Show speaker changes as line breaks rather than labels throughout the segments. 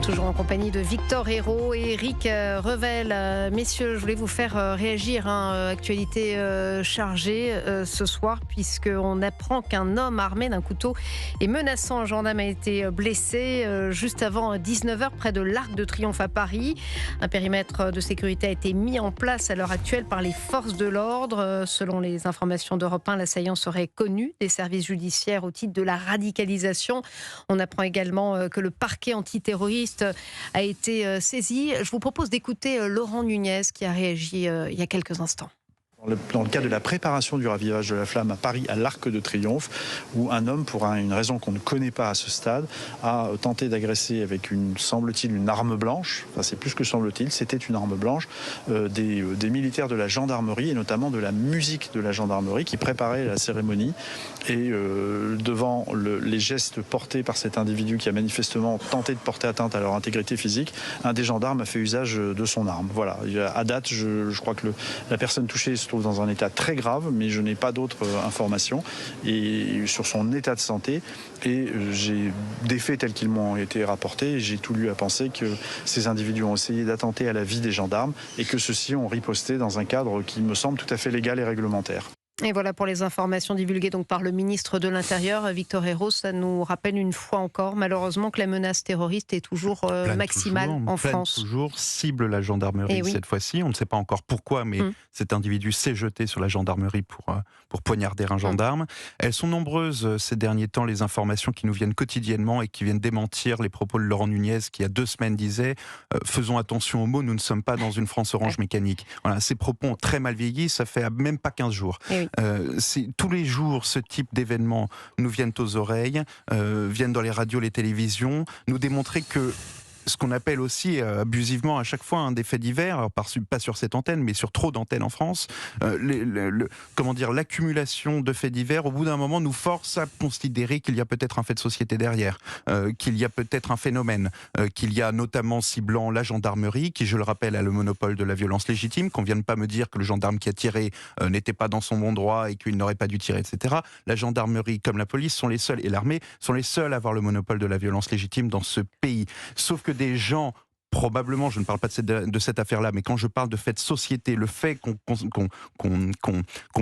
Toujours en compagnie de Victor Hérault et Eric Revel. Messieurs, je voulais vous faire réagir. Actualité chargée ce soir, puisqu'on apprend qu'un homme armé d'un couteau et menaçant un gendarme a été blessé juste avant 19h près de l'Arc de Triomphe à Paris. Un périmètre de sécurité a été mis en place à l'heure actuelle par les forces de l'ordre. Selon les informations d'Europe 1, l'assaillant serait connu des services judiciaires au titre de la radicalisation. On apprend également que le parquet antiterroriste a été saisi. Je vous propose d'écouter Laurent Nunez qui a réagi il y a quelques instants.
Dans le cadre de la préparation du ravivage de la flamme à Paris, à l'Arc de Triomphe, où un homme, pour une raison qu'on ne connaît pas à ce stade, a tenté d'agresser avec semble-t-il, une arme blanche, enfin c'est plus que semble-t-il, c'était une arme blanche, des militaires de la gendarmerie et notamment de la musique de la gendarmerie qui préparaient la cérémonie. Et devant les gestes portés par cet individu qui a manifestement tenté de porter atteinte à leur intégrité physique, un des gendarmes a fait usage de son arme. Voilà, à date, je crois que la personne touchée se trouve dans un état très grave, mais je n'ai pas d'autres informations sur son état de santé. Et j'ai des faits tels qu'ils m'ont été rapportés, et j'ai tout lieu à penser que ces individus ont essayé d'attenter à la vie des gendarmes et que ceux-ci ont riposté dans un cadre qui me semble tout à fait légal et réglementaire.
Et voilà pour les informations divulguées donc par le ministre de l'Intérieur, Victor Hérault. Ça nous rappelle une fois encore, malheureusement, que la menace terroriste est toujours maximale en France.
Toujours cible la gendarmerie cette fois-ci. On ne sait pas encore pourquoi, mais cet individu s'est jeté sur la gendarmerie pour poignarder un gendarme. Elles sont nombreuses ces derniers temps, les informations qui nous viennent quotidiennement et qui viennent démentir les propos de Laurent Nunez, qui il y a 2 semaines disait faisons attention aux mots, nous ne sommes pas dans une France orange mécanique. Voilà, ces propos ont très mal vieilli, ça fait même pas 15 jours. Tous les jours, ce type d'événements nous viennent aux oreilles, viennent dans les radios, les télévisions, nous démontrer que ce qu'on appelle aussi abusivement à chaque fois des faits divers, alors pas sur cette antenne, mais sur trop d'antennes en France, l'accumulation de faits divers, au bout d'un moment, nous force à considérer qu'il y a peut-être un fait de société derrière, qu'il y a peut-être un phénomène, qu'il y a notamment ciblant la gendarmerie, qui, je le rappelle, a le monopole de la violence légitime, qu'on ne vienne pas me dire que le gendarme qui a tiré n'était pas dans son bon droit et qu'il n'aurait pas dû tirer, etc. La gendarmerie, comme la police, sont les seuls, et l'armée, sont les seuls à avoir le monopole de la violence légitime dans ce pays. Sauf que des gens, probablement, je ne parle pas de cette affaire-là, mais quand je parle de fait de société, le fait qu'on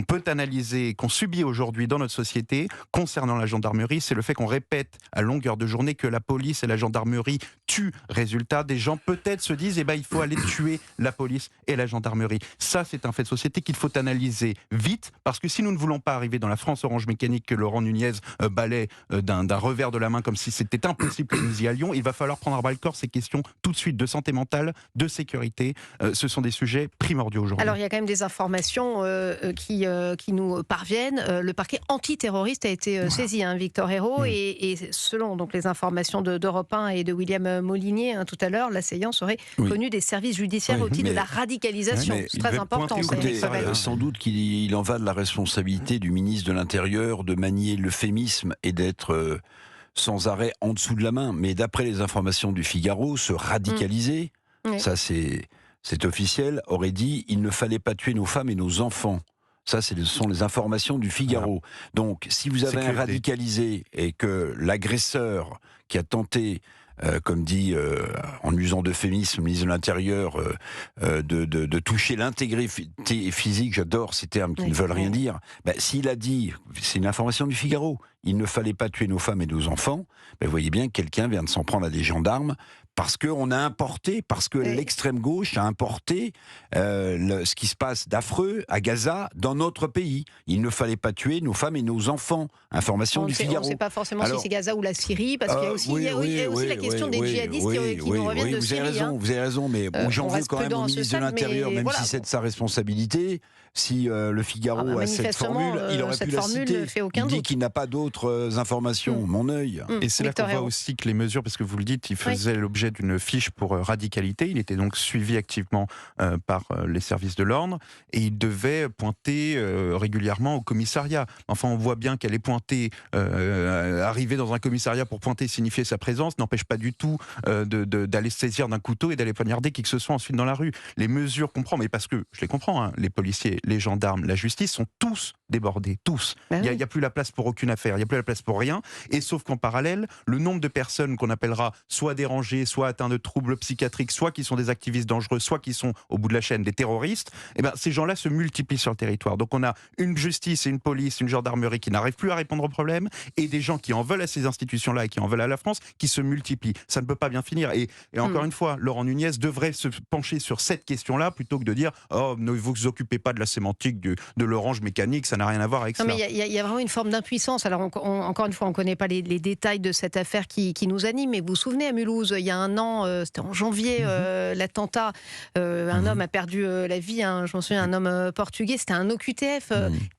peut analyser, qu'on subit aujourd'hui dans notre société, concernant la gendarmerie, c'est le fait qu'on répète à longueur de journée que la police et la gendarmerie tuent. Résultat, des gens peut-être se disent il faut aller tuer la police et la gendarmerie. Ça, c'est un fait de société qu'il faut analyser vite, parce que si nous ne voulons pas arriver dans la France orange mécanique que Laurent Nunez balaie d'un revers de la main comme si c'était impossible que nous y allions, il va falloir prendre à bras-le-corps ces questions tout de suite de santé mentale, de sécurité. Ce sont des sujets primordiaux aujourd'hui.
Alors, il y a quand même des informations qui nous parviennent. Le parquet antiterroriste a été saisi, Victor Hérault, et selon donc, les informations d'Europe 1 et de William Molinier, tout à l'heure, l'assaillant serait connu des services judiciaires au titre de la radicalisation. C'est très important.
Sans doute qu'il en va de la responsabilité du ministre de l'Intérieur de manier l'euphémisme et d'être sans arrêt en dessous de la main. Mais d'après les informations du Figaro, se radicaliser, ça c'est officiel, aurait dit « il ne fallait pas tuer nos femmes et nos enfants ». Ça, ce sont les informations du Figaro. Donc, si vous avez un radicalisé et que l'agresseur qui a tenté, comme dit, en usant d'euphémisme, le ministre de l'Intérieur, de toucher l'intégrité physique, j'adore ces termes qui ne veulent rien dire, s'il a dit, c'est une information du Figaro, il ne fallait pas tuer nos femmes et nos enfants, vous voyez bien que quelqu'un vient de s'en prendre à des gendarmes, parce qu'on a importé, parce que l'extrême gauche a importé ce qui se passe d'affreux à Gaza dans notre pays. Il ne fallait pas tuer nos femmes et nos enfants. Information du Figaro.
On ne sait pas forcément si c'est Gaza ou la Syrie, parce qu'il y a aussi la question des djihadistes qui nous reviennent de Syrie.
Vous avez raison, mais j'en veux quand même au ministre de l'Intérieur, même si c'est de sa responsabilité. Si le Figaro a cette formule, il aurait pu la citer. Il dit qu'il n'a pas d'autres informations. Mon œil.
Et c'est là qu'on voit aussi que les mesures, parce que vous le dites, il faisait l'objet d'une fiche pour radicalité. Il était donc suivi activement par les services de l'ordre et il devait pointer régulièrement au commissariat. Enfin, on voit bien qu'elle est pointée, arriver dans un commissariat pour pointer, signifier sa présence, n'empêche pas du tout d'aller se saisir d'un couteau et d'aller poignarder qui que ce soit ensuite dans la rue. Les mesures qu'on prend, mais parce que je les comprends, les policiers, les gendarmes, la justice sont tous débordés, tous. Il n'y a plus la place pour aucune affaire, il n'y a plus la place pour rien. Et sauf qu'en parallèle, le nombre de personnes qu'on appellera soit dérangées, soit atteintes de troubles psychiatriques, soit qui sont des activistes dangereux, soit qui sont au bout de la chaîne des terroristes, eh ben, ces gens-là se multiplient sur le territoire. Donc on a une justice et une police, une gendarmerie qui n'arrivent plus à répondre aux problèmes, et des gens qui en veulent à ces institutions-là et qui en veulent à la France, qui se multiplient. Ça ne peut pas bien finir. Et encore une fois, Laurent Nunez devrait se pencher sur cette question-là plutôt que de dire « Oh, ne vous occupez pas de la sémantique de l'orange mécanique, ça n'a rien à voir avec ça. »
Mais il y a vraiment une forme d'impuissance. Alors encore une fois, on ne connaît pas les détails de cette affaire qui nous anime, mais vous vous souvenez, à Mulhouse, il y a un an, c'était en janvier, l'attentat, un homme a perdu la vie, je m'en souviens, un homme portugais, c'était un OQTF,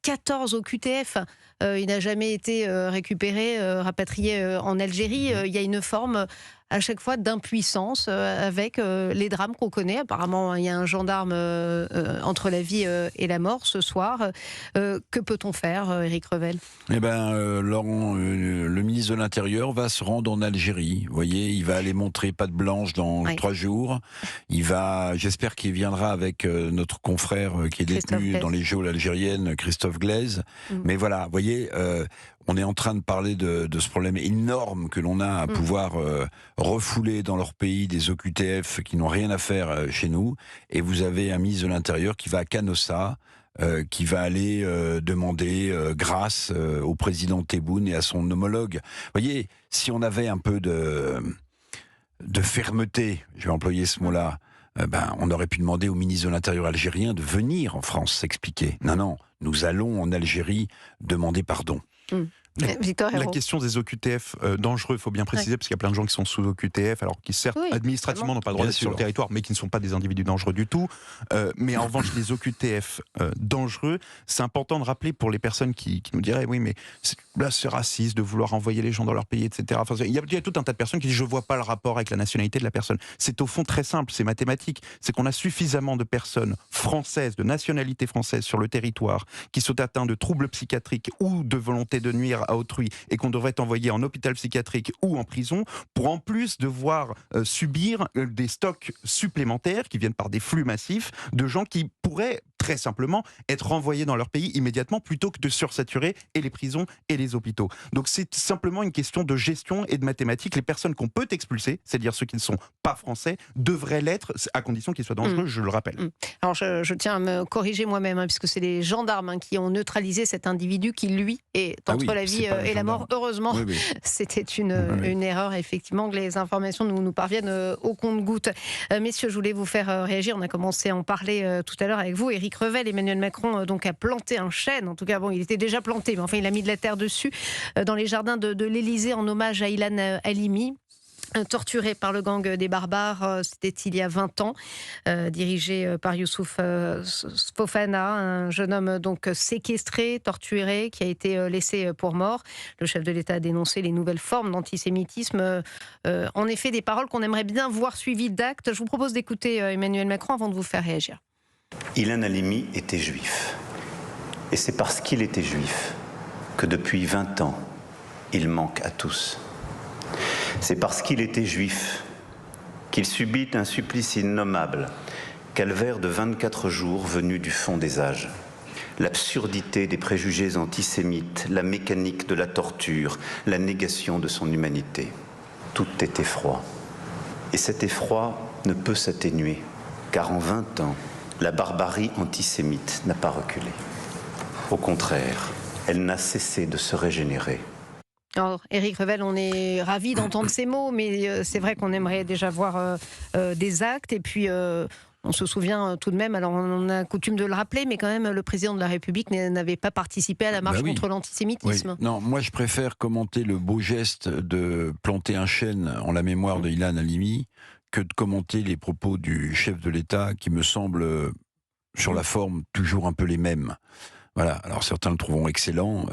14 OQTF. Il n'a jamais été récupéré, rapatrié en Algérie. Il y a une forme à chaque fois d'impuissance avec les drames qu'on connaît. Apparemment, il y a un gendarme entre la vie et la mort ce soir. Que peut-on faire, Éric Revel ?
Eh bien, Laurent, le ministre de l'Intérieur va se rendre en Algérie. Vous voyez, il va aller montrer patte blanche dans 3 jours. J'espère qu'il viendra avec notre confrère qui est détenu dans les geôles algériennes, Christophe Glaise. Mais voilà, vous voyez... on est en train de parler de ce problème énorme que l'on a à pouvoir refouler dans leur pays des OQTF qui n'ont rien à faire chez nous. Et vous avez un ministre de l'Intérieur qui va à Canossa, qui va aller demander grâce au président Tebboune et à son homologue. Vous voyez, si on avait un peu de fermeté, je vais employer ce mot-là, on aurait pu demander au ministre de l'Intérieur algérien de venir en France s'expliquer. Non, nous allons en Algérie demander pardon.
La question des OQTF dangereux, il faut bien préciser, parce qu'il y a plein de gens qui sont sous OQTF, alors qui certes administrativement n'ont pas le droit d'être sur le territoire, mais qui ne sont pas des individus dangereux du tout. Mais en revanche, les OQTF dangereux, c'est important de rappeler pour les personnes qui nous diraient oui, mais là c'est raciste de vouloir envoyer les gens dans leur pays, etc. Enfin, il y a tout un tas de personnes qui disent je vois pas le rapport avec la nationalité de la personne. C'est au fond très simple, c'est mathématique. C'est qu'on a suffisamment de personnes françaises, de nationalité française sur le territoire, qui sont atteintes de troubles psychiatriques ou de volonté de nuire à autrui et qu'on devrait envoyer en hôpital psychiatrique ou en prison pour en plus devoir subir des stocks supplémentaires qui viennent par des flux massifs de gens qui pourraient très simplement être renvoyés dans leur pays immédiatement plutôt que de sursaturer et les prisons et les hôpitaux. Donc c'est simplement une question de gestion et de mathématiques. Les personnes qu'on peut expulser, c'est-à-dire ceux qui ne sont pas français, devraient l'être à condition qu'ils soient dangereux, je le rappelle.
Alors je tiens à me corriger moi-même, puisque c'est les gendarmes qui ont neutralisé cet individu qui, lui, est entre la vie et la mort. Heureusement, c'était une erreur, effectivement, que les informations nous parviennent au compte-gouttes. Messieurs, je voulais vous faire réagir. On a commencé à en parler tout à l'heure avec vous. Éric Revel, Emmanuel Macron donc a planté un chêne. En tout cas, il était déjà planté, mais enfin, il a mis de la terre dessus dans les jardins de l'Élysée en hommage à Ilan Halimi. Torturé par le gang des barbares, c'était il y a 20 ans, dirigé par Youssouf Fofana, un jeune homme donc séquestré, torturé, qui a été laissé pour mort. Le chef de l'État a dénoncé les nouvelles formes d'antisémitisme. En effet, des paroles qu'on aimerait bien voir suivies d'actes. Je vous propose d'écouter Emmanuel Macron avant de vous faire réagir.
Ilan Halimi était juif. Et c'est parce qu'il était juif que depuis 20 ans, il manque à tous. C'est parce qu'il était juif qu'il subit un supplice innommable, calvaire de 24 jours venu du fond des âges. L'absurdité des préjugés antisémites, la mécanique de la torture, la négation de son humanité. Tout est effroi. Et cet effroi ne peut s'atténuer, car en 20 ans, la barbarie antisémite n'a pas reculé. Au contraire, elle n'a cessé de se régénérer.
Alors, Éric Revel, on est ravis d'entendre ces mots, mais c'est vrai qu'on aimerait déjà voir des actes. Et puis, on se souvient tout de même, alors on a coutume de le rappeler, mais quand même, le président de la République n'avait pas participé à la marche contre l'antisémitisme.
Non, moi je préfère commenter le beau geste de planter un chêne en la mémoire de Ilan Halimi que de commenter les propos du chef de l'État qui me semblent, sur la forme, toujours un peu les mêmes. Voilà, alors certains le trouveront excellent,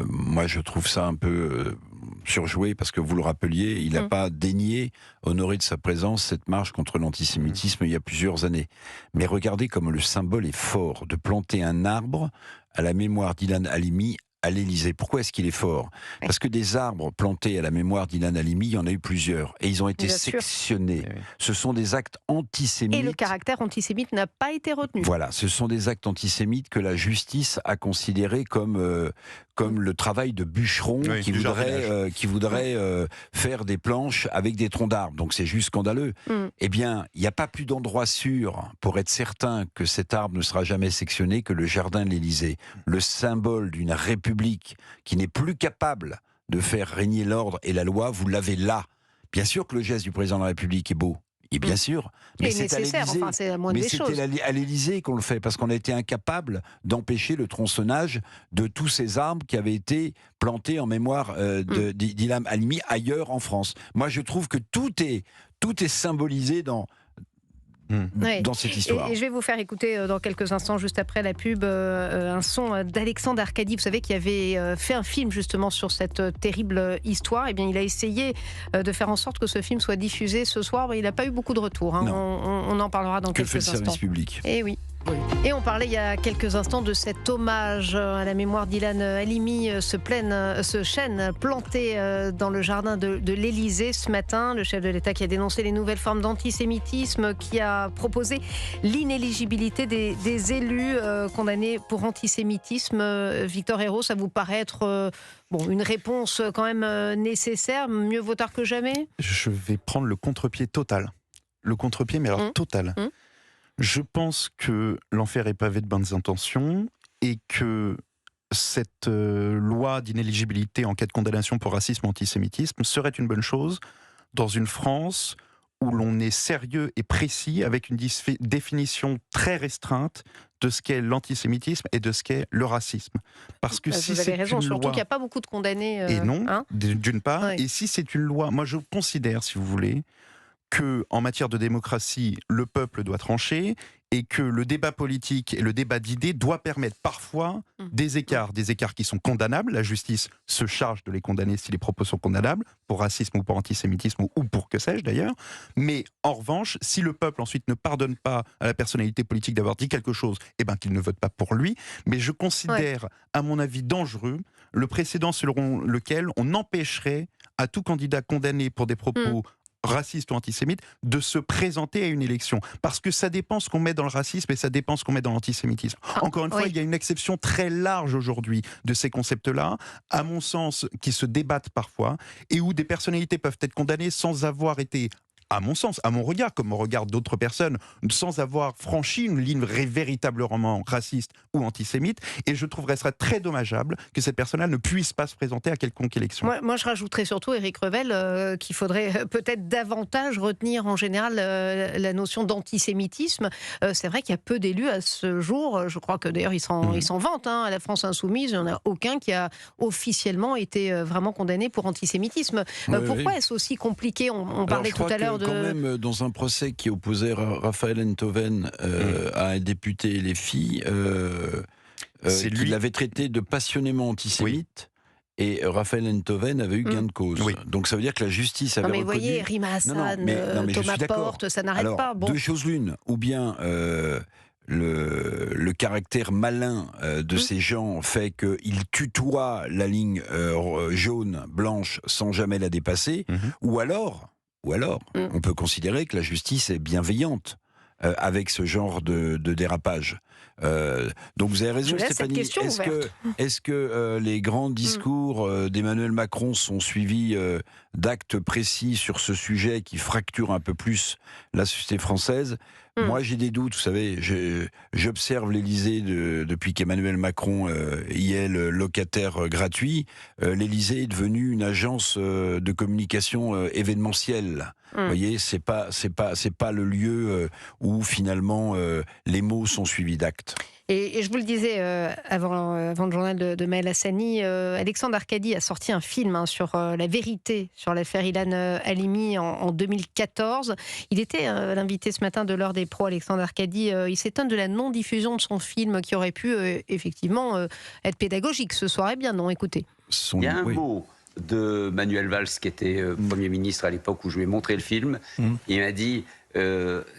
moi je trouve ça un peu surjoué parce que vous le rappeliez, il n'a pas daigné honorer de sa présence cette marche contre l'antisémitisme il y a plusieurs années. Mais regardez comme le symbole est fort de planter un arbre à la mémoire d'Ilan Halimi à l'Élysée. Pourquoi est-ce qu'il est fort ? Parce que des arbres plantés à la mémoire d'Ilan Halimi, il y en a eu plusieurs. Et ils ont été sectionnés. Ce sont des actes antisémites.
Et le caractère antisémite n'a pas été retenu.
Voilà, ce sont des actes antisémites que la justice a considérés comme le travail de bûcheron qui voudrait faire des planches avec des troncs d'arbres. Donc c'est juste scandaleux. Eh bien, il n'y a pas plus d'endroit sûr pour être certain que cet arbre ne sera jamais sectionné que le jardin de l'Élysée. Le symbole d'une république qui n'est plus capable de faire régner l'ordre et la loi, vous l'avez là. Bien sûr que le geste du président de la République est beau. Et bien sûr, mais c'est à l'Élysée.
Enfin, c'est la moindre des choses.
Mais c'était à l'Élysée qu'on le fait, parce qu'on a été incapable d'empêcher le tronçonnage de tous ces arbres qui avaient été plantés en mémoire d'Ilan Halimi ailleurs en France. Moi, je trouve que tout est symbolisé dans cette histoire.
Et je vais vous faire écouter dans quelques instants, juste après la pub, un son d'Alexandre Arcadi, vous savez, qui avait fait un film justement sur cette terrible histoire. Eh bien, il a essayé de faire en sorte que ce film soit diffusé ce soir, mais il n'a pas eu beaucoup de retours. On en parlera dans quelques instants.
Que fait le service public ?
Eh oui. Et on parlait il y a quelques instants de cet hommage à la mémoire d'Ilan Halimi, ce chêne planté dans le jardin de l'Élysée ce matin. Le chef de l'État qui a dénoncé les nouvelles formes d'antisémitisme, qui a proposé l'inéligibilité des élus condamnés pour antisémitisme. Victor Hérault, ça vous paraît être une réponse quand même nécessaire, mieux vaut tard que jamais ?
Je vais prendre le contre-pied total. Le contre-pied, mais alors total. Je pense que l'enfer est pavé de bonnes intentions et que cette loi d'inéligibilité en cas de condamnation pour racisme ou antisémitisme serait une bonne chose dans une France où l'on est sérieux et précis avec une définition très restreinte de ce qu'est l'antisémitisme et de ce qu'est le racisme. Parce que si
vous avez raison, surtout
loi...
qu'il n'y a pas beaucoup de condamnés.
Et non, d'une part. Et si c'est une loi, moi je considère, si vous voulez, que en matière de démocratie, le peuple doit trancher et que le débat politique et le débat d'idées doit permettre parfois des écarts qui sont condamnables. La justice se charge de les condamner si les propos sont condamnables, pour racisme ou pour antisémitisme ou pour que sais-je d'ailleurs. Mais en revanche, si le peuple ensuite ne pardonne pas à la personnalité politique d'avoir dit quelque chose, qu'il ne vote pas pour lui. Mais je considère, à mon avis, dangereux le précédent selon lequel on empêcherait à tout candidat condamné pour des propos raciste ou antisémite, de se présenter à une élection. Parce que ça dépend ce qu'on met dans le racisme et ça dépend ce qu'on met dans l'antisémitisme. Encore une fois, il y a une acception très large aujourd'hui de ces concepts-là, à mon sens, qui se débattent parfois, et où des personnalités peuvent être condamnées sans avoir été, à mon sens, à mon regard, comme au regard d'autres personnes, sans avoir franchi une ligne véritablement raciste ou antisémite. Et je trouverais ça très dommageable que cette personne-là ne puisse pas se présenter à quelconque élection.
Moi je rajouterais surtout, Éric Revel, qu'il faudrait peut-être davantage retenir en général la notion d'antisémitisme. C'est vrai qu'il y a peu d'élus à ce jour. Je crois que d'ailleurs ils s'en vantent. À la France Insoumise, il n'y en a aucun qui a officiellement été vraiment condamné pour antisémitisme. Pourquoi est-ce aussi compliqué ? On parlait tout à l'heure
quand même, dans un procès qui opposait Raphaël Enthoven à un député LFI, qui l'avait traité de passionnément antisémite, et Raphaël Enthoven avait eu gain de cause. Donc ça veut dire que la justice avait reconnu...
vous voyez, Rima Hassan, Thomas Porte, ça n'arrête pas.
Deux choses l'une, ou bien... Le caractère malin de ces gens fait qu'ils tutoient la ligne jaune, blanche, sans jamais la dépasser, ou alors, on peut considérer que la justice est bienveillante avec ce genre de dérapage. Donc vous avez raison, Stéphanie. Est-ce que les grands discours d'Emmanuel Macron sont suivis d'actes précis sur ce sujet qui fracture un peu plus la société française ? Moi, j'ai des doutes. Vous savez, j'observe l'Élysée depuis qu'Emmanuel Macron y est le locataire gratuit. L'Élysée est devenue une agence de communication événementielle. Vous voyez, c'est pas le lieu où finalement les mots sont suivis d'actes.
Et je vous le disais avant le journal de Maël Hassani, Alexandre Arcadi a sorti un film sur la vérité sur l'affaire Ilan Halimi en 2014. Il était l'invité ce matin de l'heure des pros, Alexandre Arcadi. Il s'étonne de la non-diffusion de son film qui aurait pu effectivement être pédagogique ce soir. Eh bien non, écoutez.
Il y a un mot de Manuel Valls, qui était Premier ministre à l'époque où je lui ai montré le film. Il m'a dit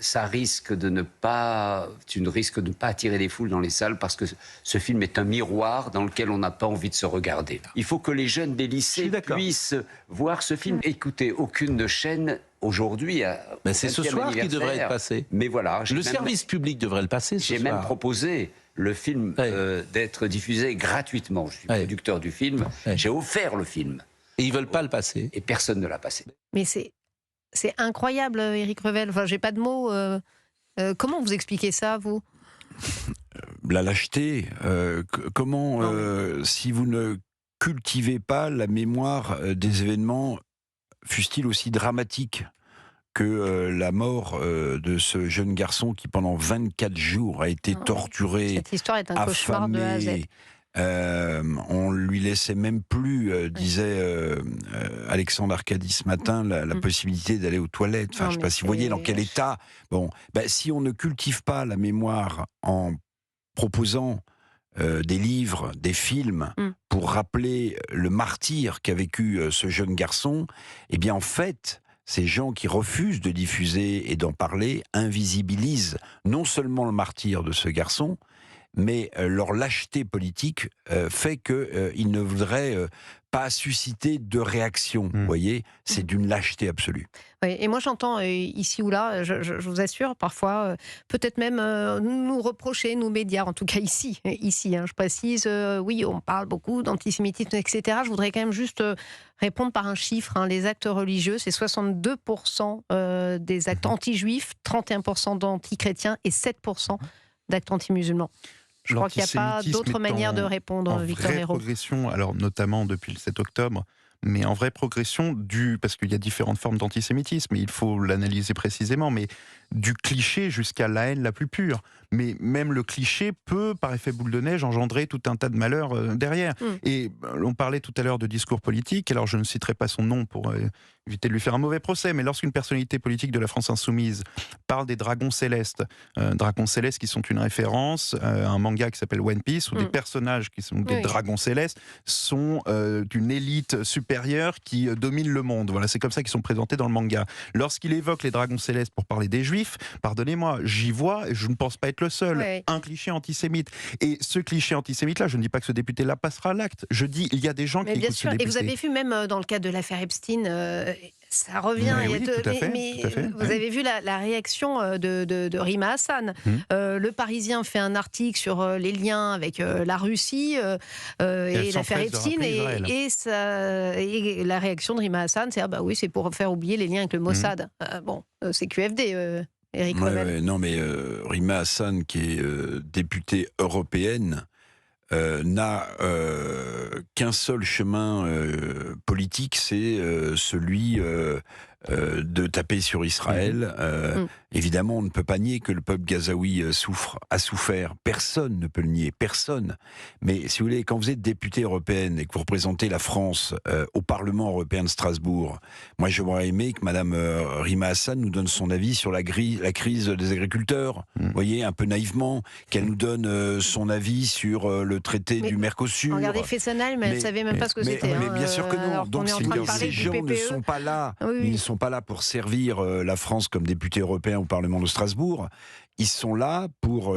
ça risque de ne pas, tu ne risques de ne pas attirer des foules dans les salles parce que ce film est un miroir dans lequel on n'a pas envie de se regarder. Il faut que les jeunes des lycées puissent voir ce film. Écoutez, aucune chaîne aujourd'hui.
Mais c'est ce soir qu'il devrait être passé.
Mais voilà,
le service public devrait le passer.
J'ai même proposé le film d'être diffusé gratuitement. Je suis producteur du film. J'ai offert le film.
Et ils veulent pas le passer.
Et personne ne l'a passé.
Mais c'est incroyable, Éric Revel. Enfin, j'ai pas de mots. Comment vous expliquez ça, vous?
La lâcheté. Comment, si vous ne cultivez pas la mémoire des événements, fussent-ils aussi dramatiques que la mort de ce jeune garçon qui, pendant 24 jours, a été torturé,
cette histoire est un cauchemar de A à Z.
On lui laissait même plus, disait Alexandre Arcadi ce matin, la possibilité d'aller aux toilettes. Enfin, je ne sais pas si vous voyez dans quel état. Bon, si on ne cultive pas la mémoire en proposant des livres, des films, pour rappeler le martyre qu'a vécu ce jeune garçon, eh bien en fait, ces gens qui refusent de diffuser et d'en parler invisibilisent non seulement le martyre de ce garçon, mais leur lâcheté politique fait qu'ils ne voudraient pas susciter de réaction. Vous voyez, c'est d'une lâcheté absolue.
Oui, et moi j'entends ici ou là, je vous assure, parfois, peut-être même nous reprocher, nous médias, en tout cas ici je précise, oui, on parle beaucoup d'antisémitisme, etc. Je voudrais quand même juste répondre par un chiffre. Les actes religieux, c'est 62% des actes anti-juifs, 31% d'anti-chrétiens et 7% d'actes anti-musulmans. Je crois qu'il n'y a pas d'autre manière de répondre, Victor Hérault.
Progression, alors notamment depuis le 7 octobre, mais en vraie progression, parce qu'il y a différentes formes d'antisémitisme, et il faut l'analyser précisément, mais du cliché jusqu'à la haine la plus pure. Mais même le cliché peut, par effet boule de neige, engendrer tout un tas de malheurs derrière. Et on parlait tout à l'heure de discours politique, alors je ne citerai pas son nom pour éviter de lui faire un mauvais procès, mais lorsqu'une personnalité politique de la France Insoumise parle des dragons célestes qui sont une référence à un manga qui s'appelle One Piece, où des personnages qui sont des dragons célestes sont d'une élite supérieure qui domine le monde. Voilà, c'est comme ça qu'ils sont présentés dans le manga. Lorsqu'il évoque les dragons célestes pour parler des Juifs, pardonnez-moi, j'y vois, et je ne pense pas être le seul, un cliché antisémite. Et ce cliché antisémite-là, je ne dis pas que ce député-là passera à l'acte. Je dis, il y a des gens qui écoutent ce député.
Et vous avez vu, même dans le cadre de l'affaire Epstein, ça revient. Vous avez vu la réaction de Rima Hassan. Le Parisien fait un article sur les liens avec la Russie et l'affaire Epstein. Et la réaction de Rima Hassan, c'est oui, c'est pour faire oublier les liens avec le Mossad. C'est QFD. Éric Revel.
Non, mais Rima Hassan, qui est députée européenne, n'a qu'un seul chemin politique, c'est celui de taper sur Israël. Évidemment, on ne peut pas nier que le peuple gazaoui a souffert. Personne ne peut le nier, personne. Mais si vous voulez, quand vous êtes députée européenne et que vous représentez la France au Parlement européen de Strasbourg, moi j'aurais aimé que Madame Rima Hassan nous donne son avis sur la crise des agriculteurs. Vous voyez, un peu naïvement, qu'elle nous donne son avis sur le traité du Mercosur.
Regardez Fessenheim, elle ne savait même pas ce que c'était.
Mais bien sûr que non. Donc ces gens ne sont pas là. Ils ne sont pas là pour servir la France comme députés européens au Parlement de Strasbourg. Ils sont là pour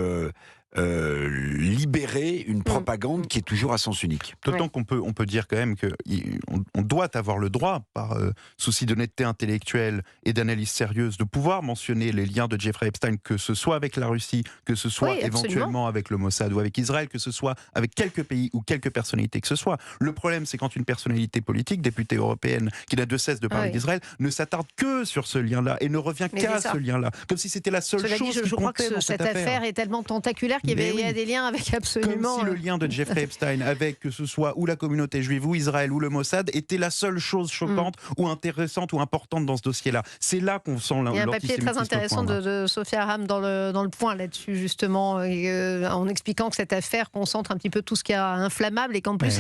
libérer une propagande qui est toujours à sens unique.
D'autant qu'on peut dire quand même qu'on doit avoir le droit, par souci d'honnêteté intellectuelle et d'analyse sérieuse, de pouvoir mentionner les liens de Jeffrey Epstein, que ce soit avec la Russie, que ce soit éventuellement avec le Mossad ou avec Israël, que ce soit avec quelques pays ou quelques personnalités que ce soit. Le problème, c'est quand une personnalité politique, députée européenne, qui n'a de cesse de parler d'Israël, ne s'attarde que sur ce lien-là et ne revient qu'à ce lien-là, comme si c'était la seule chose qui comptait dans cette affaire.
Est tellement tentaculaire qu'il y a des liens avec absolument...
Comme si le lien de Jeffrey Epstein avec, que ce soit ou la communauté juive ou Israël ou le Mossad, était la seule chose choquante ou intéressante ou importante dans ce dossier-là. C'est là qu'on sent l'antisémitisme.
Il y a un papier très intéressant de Sophia Aram dans le Point là-dessus, justement, en expliquant que cette affaire concentre un petit peu tout ce qui est inflammable et qu'en plus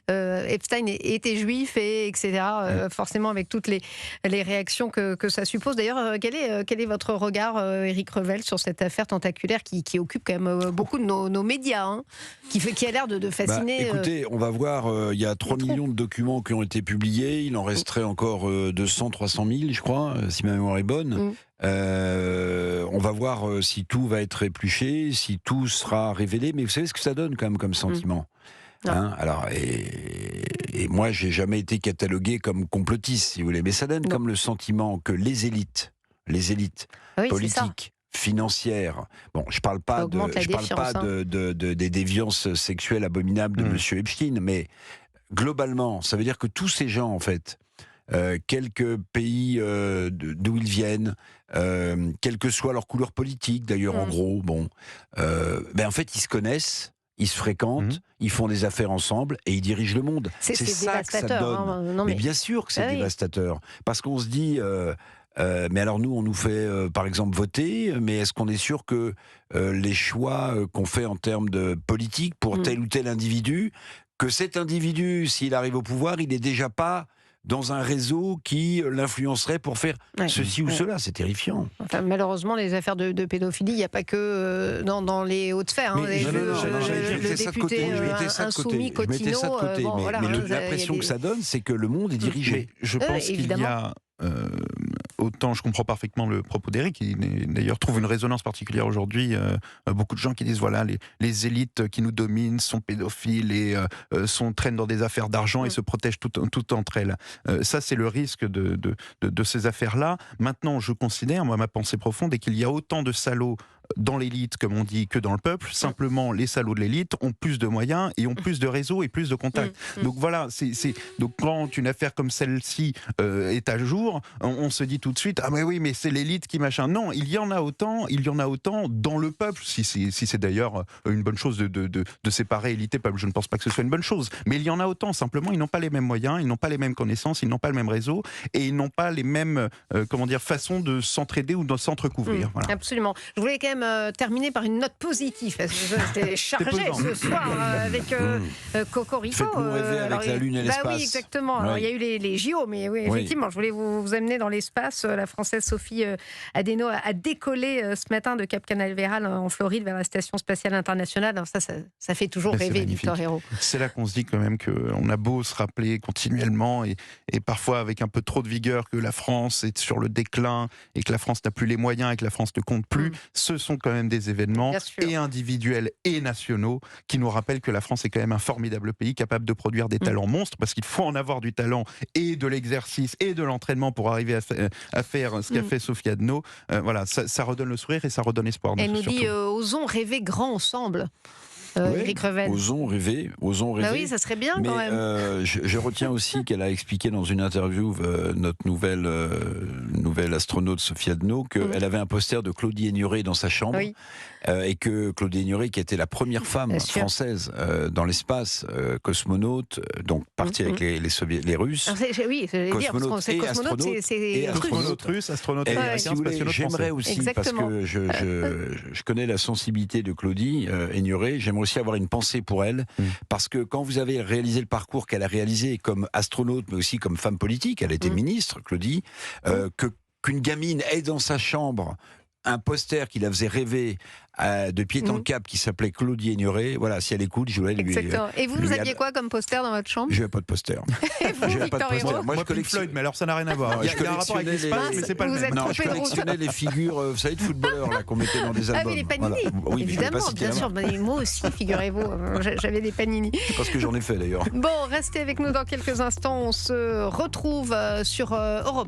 Epstein était juif, et etc. Forcément avec toutes les réactions que ça suppose. D'ailleurs, quel est votre regard, Éric Revel, sur cette affaire tentaculaire qui occupe occupe quand même beaucoup de nos médias, hein, qui a l'air de fasciner.
Écoutez, on va voir, il y a 3 millions de documents qui ont été publiés, il en resterait encore 200, 300 000, je crois, si ma mémoire est bonne. On va voir si tout va être épluché, si tout sera révélé, mais vous savez ce que ça donne quand même comme sentiment. Hein, alors, et moi, j'ai jamais été catalogué comme complotiste, si vous voulez, mais ça donne comme le sentiment que les élites politiques, financières. Bon, je parle pas des déviances sexuelles abominables de Monsieur Epstein, mais globalement, ça veut dire que tous ces gens, en fait, quelques pays d'où ils viennent, quelle que soit leur couleur politique, d'ailleurs, en gros, en fait, ils se connaissent. Ils se fréquentent, ils font des affaires ensemble et ils dirigent le monde. C'est ça que ça donne.
Hein,
mais bien sûr que c'est dévastateur. Parce qu'on se dit, mais alors nous, on nous fait, par exemple, voter, mais est-ce qu'on est sûr que les choix qu'on fait en termes de politique pour tel ou tel individu, que cet individu, s'il arrive au pouvoir, il n'est déjà pas dans un réseau qui l'influencerait pour faire ceci ou cela. C'est terrifiant.
Enfin, malheureusement, les affaires de pédophilie, il n'y a pas que dans les hautes sphères. Le député insoumis Cottineau...
Mais l'impression que ça donne, c'est que le monde est dirigé.
Mais je pense qu'il y a... autant je comprends parfaitement le propos d'Éric, qui d'ailleurs trouve une résonance particulière aujourd'hui. Beaucoup de gens qui disent voilà, les élites qui nous dominent sont pédophiles et traînent dans des affaires d'argent et se protègent toutes entre elles. Ça, c'est le risque de ces affaires-là. Maintenant, je considère, moi, ma pensée profonde est qu'il y a autant de salauds dans l'élite, comme on dit, que dans le peuple. Simplement, les salauds de l'élite ont plus de moyens et ont plus de réseaux et plus de contacts. Donc voilà, donc quand une affaire comme celle-ci est à jour, on se dit tout de suite, ah mais oui, mais c'est l'élite qui machin. Non, il y en a autant dans le peuple, si c'est d'ailleurs une bonne chose de séparer élite et peuple. Je ne pense pas que ce soit une bonne chose. Mais il y en a autant, simplement, ils n'ont pas les mêmes moyens, ils n'ont pas les mêmes connaissances, ils n'ont pas le même réseau et ils n'ont pas les mêmes façons de s'entraider ou de s'entrecouvrir. Voilà.
Absolument. Je voulais quand même terminer par une note positive, parce que j'étais chargé ce soir avec Cocorico.
Faites-nous rêver avec la Lune et l'espace.
Oui, exactement. Alors, il y a eu les JO, mais oui, effectivement, je voulais vous amener dans l'espace. La Française Sophie Adeno a décollé ce matin de Cap Canaveral en Floride vers la Station Spatiale Internationale. Alors ça fait toujours rêver, Victor Hérault.
C'est là qu'on se dit quand même qu'on a beau se rappeler continuellement et parfois avec un peu trop de vigueur que la France est sur le déclin et que la France n'a plus les moyens et que la France ne compte plus. Ce sont quand même des événements et individuels et nationaux qui nous rappellent que la France est quand même un formidable pays capable de produire des talents monstres, parce qu'il faut en avoir du talent et de l'exercice et de l'entraînement pour arriver à faire ce qu'a fait Sophie Adeno. Voilà, ça redonne le sourire et ça redonne espoir.
Elle nous dit osons rêver grand ensemble. Éric Revel.
Osons rêver.
Bah oui, ça serait bien quand même.
Je retiens aussi qu'elle a expliqué dans une interview, notre nouvelle astronaute Sophie Adeno, qu'elle avait un poster de Claudie Aigneret dans sa chambre. Oui. Et que Claudie Aigneret, qui était la première femme française dans l'espace, cosmonaute, donc partie avec les Russes.
Oui, j'allais dire, parce que cosmonaute, c'est
russe, astronaute
si vous voulez, j'aimerais aussi, parce que je connais la sensibilité de Claudie Aigneret, j'aimerais aussi avoir une pensée pour elle, parce que quand vous avez réalisé le parcours qu'elle a réalisé comme astronaute, mais aussi comme femme politique, elle était ministre, Claudie, qu'une gamine ait dans sa chambre un poster qui la faisait rêver de pied en cap, qui s'appelait Claudie Aigneret. Voilà, si elle écoute, je voulais lui...
Exactement. Et vous aviez quoi comme poster dans votre chambre ?
Je n'avais pas de poster.
Et vous, Victor Hérault ?
Moi, je collectionne Floyd, mais alors ça n'a rien à voir.
Il y a un rapport avec l'espace, mais c'est pas le même. Non, je collectionnais les figures, vous savez, de footballeurs là, qu'on mettait dans des albums.
Ah oui, les Panini. Voilà. Oui, évidemment, bien sûr. Moi aussi, figurez-vous, j'avais des Panini.
C'est parce que j'en ai fait d'ailleurs.
Bon, restez avec nous dans quelques instants. On se retrouve sur Europe.